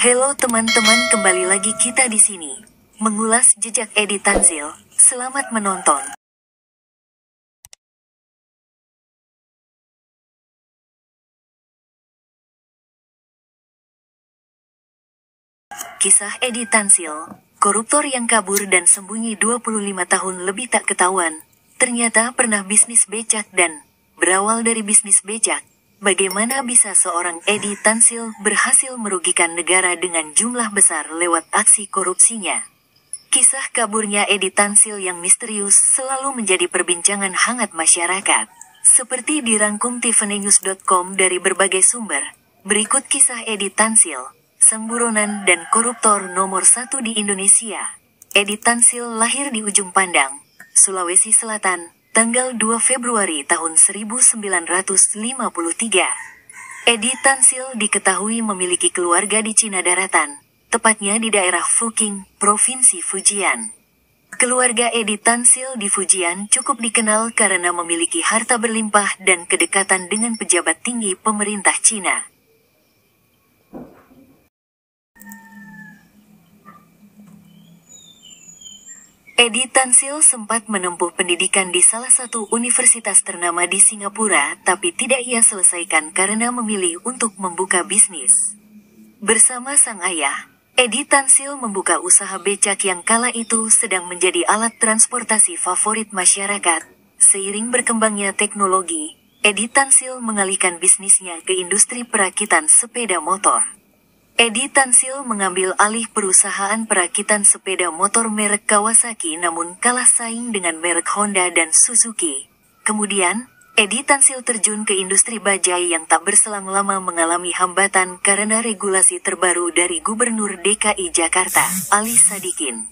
Halo teman-teman, kembali lagi kita di sini. Mengulas jejak Edi Tanzil. Selamat menonton. Kisah Edi Tanzil, koruptor yang kabur dan sembunyi 25 tahun lebih tak ketahuan. Ternyata pernah bisnis becak dan berawal dari bisnis becak. Bagaimana bisa seorang Edi Tanzil berhasil merugikan negara dengan jumlah besar lewat aksi korupsinya? Kisah kaburnya Edi Tanzil yang misterius selalu menjadi perbincangan hangat masyarakat. Seperti dirangkum tiffanynews.com dari berbagai sumber, berikut kisah Edi Tanzil, sang buronan dan koruptor nomor 1 di Indonesia. Edi Tanzil lahir di Ujung Pandang, Sulawesi Selatan, tanggal 2 Februari tahun 1953. Edi Tanzil diketahui memiliki keluarga di Cina Daratan, tepatnya di daerah Fuqing, Provinsi Fujian. Keluarga Edi Tanzil di Fujian cukup dikenal karena memiliki harta berlimpah dan kedekatan dengan pejabat tinggi pemerintah Cina. Edi Tanzil sempat menempuh pendidikan di salah satu universitas ternama di Singapura, tapi tidak ia selesaikan karena memilih untuk membuka bisnis. Bersama sang ayah, Edi Tanzil membuka usaha becak yang kala itu sedang menjadi alat transportasi favorit masyarakat. Seiring berkembangnya teknologi, Edi Tanzil mengalihkan bisnisnya ke industri perakitan sepeda motor. Edi Tanzil mengambil alih perusahaan perakitan sepeda motor merek Kawasaki namun kalah saing dengan merek Honda dan Suzuki. Kemudian, Edi Tanzil terjun ke industri bajai yang tak berselang lama mengalami hambatan karena regulasi terbaru dari Gubernur DKI Jakarta, Ali Sadikin.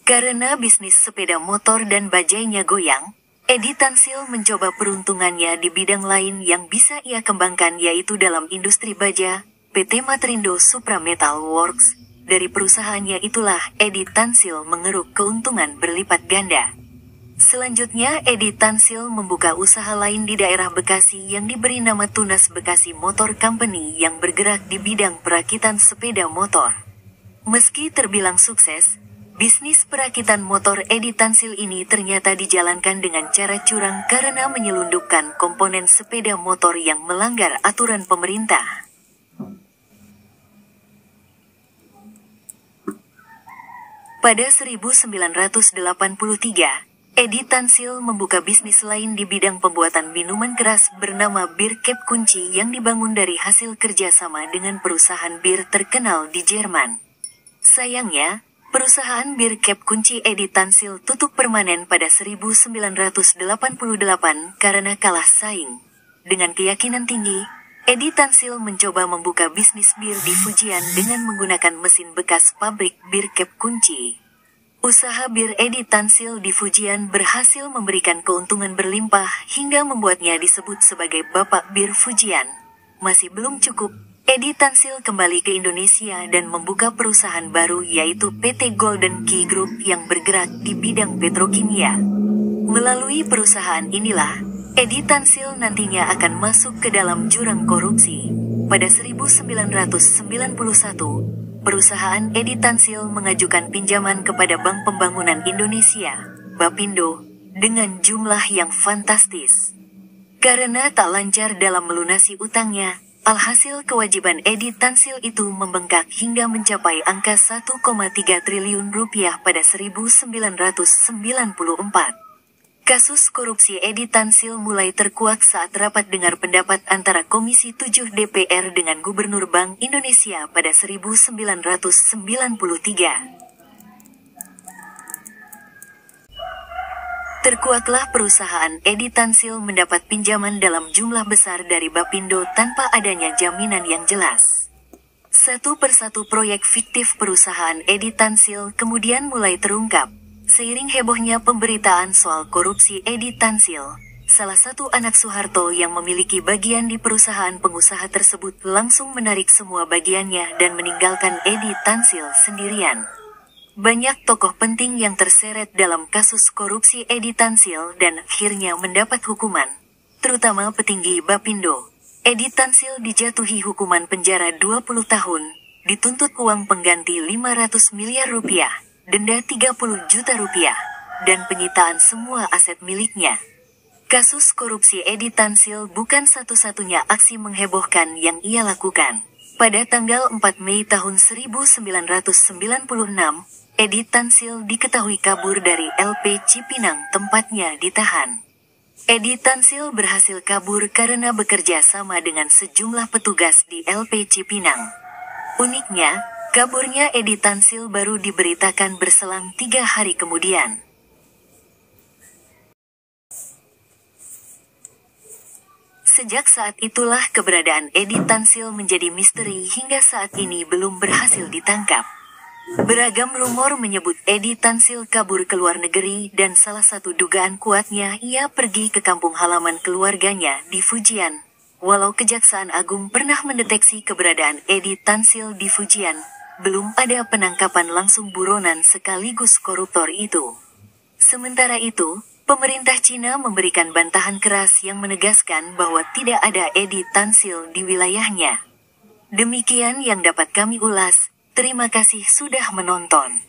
Karena bisnis sepeda motor dan bajainya goyang, Edi Tanzil mencoba peruntungannya di bidang lain yang bisa ia kembangkan, yaitu dalam industri baja, PT Matrindo Supra Metal Works. Dari perusahaannya itulah Edi Tanzil mengeruk keuntungan berlipat ganda. Selanjutnya Edi Tanzil membuka usaha lain di daerah Bekasi yang diberi nama Tunas Bekasi Motor Company yang bergerak di bidang perakitan sepeda motor. Meski terbilang sukses, bisnis perakitan motor Edi Tanzil ini ternyata dijalankan dengan cara curang karena menyelundupkan komponen sepeda motor yang melanggar aturan pemerintah. Pada 1983, Edi Tanzil membuka bisnis lain di bidang pembuatan minuman keras bernama Bir Cap Kunci yang dibangun dari hasil kerjasama dengan perusahaan bir terkenal di Jerman. Sayangnya, perusahaan Bir Cap Kunci Edi Tanzil tutup permanen pada 1988 karena kalah saing. Dengan keyakinan tinggi, Edi Tanzil mencoba membuka bisnis bir di Fujian dengan menggunakan mesin bekas pabrik Bir Cap Kunci. Usaha bir Edi Tanzil di Fujian berhasil memberikan keuntungan berlimpah hingga membuatnya disebut sebagai Bapak Bir Fujian. Masih belum cukup, Edi Tanzil kembali ke Indonesia dan membuka perusahaan baru, yaitu PT Golden Key Group yang bergerak di bidang petrokimia. Melalui perusahaan inilah, Edi Tanzil nantinya akan masuk ke dalam jurang korupsi. Pada 1991, perusahaan Edi Tanzil mengajukan pinjaman kepada Bank Pembangunan Indonesia, Bapindo, dengan jumlah yang fantastis. Karena tak lancar dalam melunasi utangnya, alhasil kewajiban Edi Tanzil itu membengkak hingga mencapai angka 1,3 triliun rupiah pada 1994. Kasus korupsi Edi Tanzil mulai terkuak saat rapat dengar pendapat antara Komisi 7 DPR dengan Gubernur Bank Indonesia pada 1993. Terkuaklah perusahaan Edi Tanzil mendapat pinjaman dalam jumlah besar dari Bapindo tanpa adanya jaminan yang jelas. Satu persatu proyek fiktif perusahaan Edi Tanzil kemudian mulai terungkap. Seiring hebohnya pemberitaan soal korupsi Edi Tanzil, salah satu anak Soeharto yang memiliki bagian di perusahaan pengusaha tersebut langsung menarik semua bagiannya dan meninggalkan Edi Tanzil sendirian. Banyak tokoh penting yang terseret dalam kasus korupsi Edi Tanzil dan akhirnya mendapat hukuman, terutama petinggi Bapindo. Edi Tanzil dijatuhi hukuman penjara 20 tahun, dituntut uang pengganti 500 miliar rupiah, denda 30 juta rupiah, dan penyitaan semua aset miliknya. Kasus korupsi Edi Tansil bukan satu-satunya aksi menghebohkan yang ia lakukan. Pada tanggal 4 Mei tahun 1996, Edi Tansil diketahui kabur dari LP Cipinang tempatnya ditahan. Edi Tansil berhasil kabur karena bekerja sama dengan sejumlah petugas di LP Cipinang. Uniknya, kaburnya Edi Tansil baru diberitakan berselang 3 hari kemudian. Sejak saat itulah keberadaan Edi Tansil menjadi misteri hingga saat ini belum berhasil ditangkap. Beragam rumor menyebut Edi Tansil kabur ke luar negeri dan salah satu dugaan kuatnya ia pergi ke kampung halaman keluarganya di Fujian. Walau Kejaksaan Agung pernah mendeteksi keberadaan Edi Tansil di Fujian, belum ada penangkapan langsung buronan sekaligus koruptor itu. Sementara itu, pemerintah Cina memberikan bantahan keras yang menegaskan bahwa tidak ada Edi Tansil di wilayahnya. Demikian yang dapat kami ulas. Terima kasih sudah menonton.